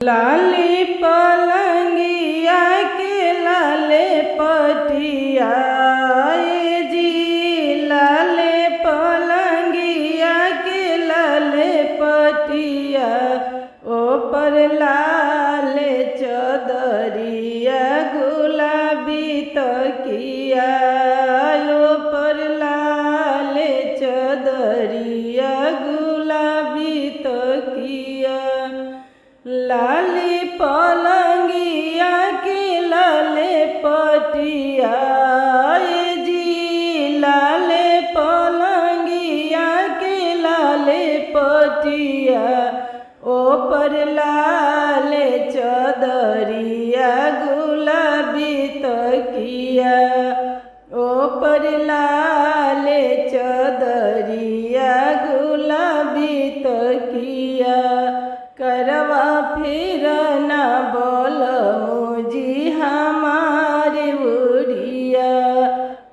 लाली पलंगिया के लाले पटिया जी, लाले पलंगिया के लाले पटिया ओ पर लाले चदरिया गुलाबी तकिया ओ पर लाले चदरिया गुलाबी तकिया। लाली पलंगिया के लाले पटिया जी, लाले पलंगिया के लाले पटिया ओ पर लाले चदरिया गुलाबी तकिया ओ पर लाले चदरिया गुलाबी तकिया। करवा फिर न बोल मुझी हमारी उड़िया,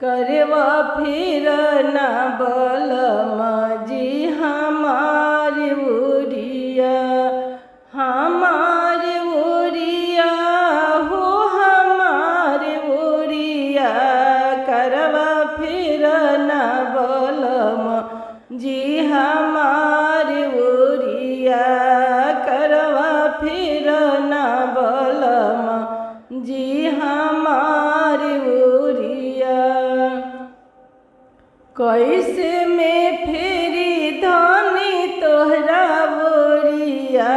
करवा फिर न बोल मुझी हमारी उड़िया, हमारी उड़िया हो हमारी उड़िया। करवा फिर न बोल मुझी हमारी उड़िया, करवा फिर न बोलम जी हमारी उड़िया। कैसे में फेरी धनी तोहरा उड़िया,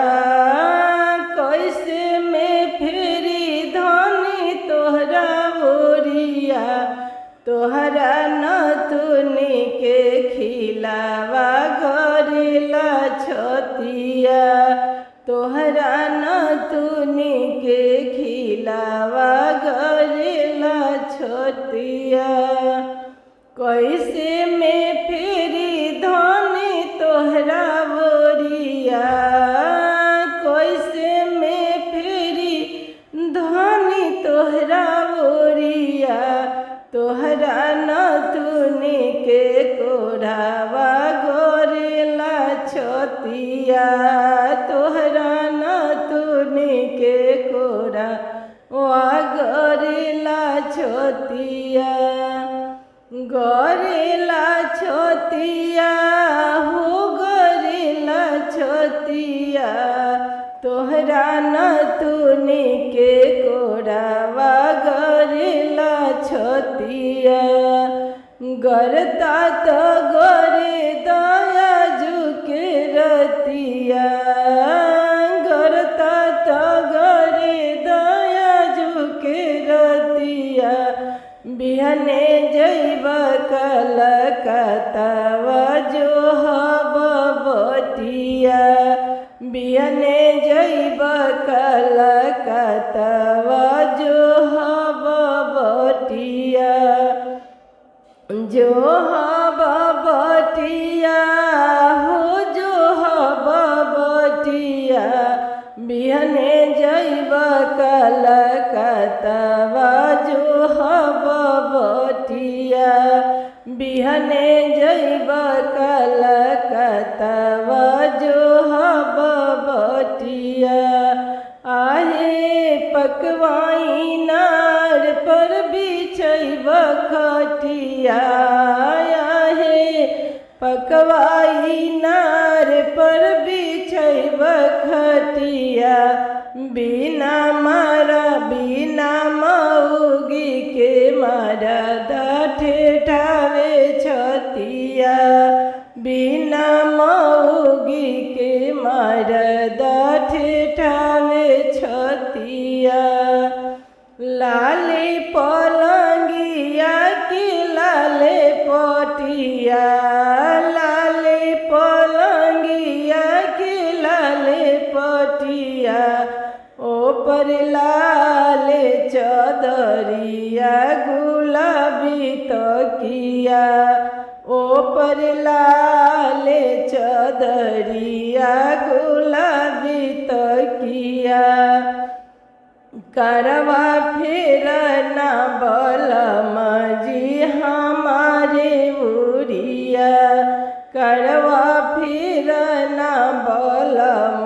कैसे में फेरी धनी तोहरा उड़िया। तोहरा नथुनी के खिलावा गरेला छतिया, तोहरा नथुनी के खिलावा गरेला छतिया। कैसे में फेरी धनी तोहरा उड़िया, कैसे में फेरी धनी तोहरा उड़िया। तोहरा नथुनी के कोढ़ावा गरेला छतिया, तोहरा नथुनी के कोढ़ावा गरेला छतिया। गरेला छतिया हो गरेला छतिया, तोहरा नथुनी के कोढ़ावा गरेला छतिया। गरता तो गरे दया झुके रतिया, गरता तो गरे दया झुके रतिया। बिहने जैब कलकतवा जो हब बटिया, बिहने जैब कलकतवा जो हब बटिया, जो हब बटिया हो जो हब बटिया। बिहने जैब कलकतवा जो हब बटिया, बिहने जैब कलकतवा जो हब बटिया। आहे पकवाई नार पर बिछैब खटिया, आहे पकवाई नार पर बिछैब खटिया। बिना मारा बिना मऊगी के मरद ठेठावे छतिया, बिना मऊगी के मरद ठेठावे छतिया। लाले पलंगिया के लाले पटिया, लाले पलंगिया के लाले पटिया ओ पर लाले चदरिया गुलाबी तकिया ओ पर लाले चदरिया गुलाबी तकिया। करवा फिर न बोलम जी हमारे उड़िया, करवा फिर न बोलम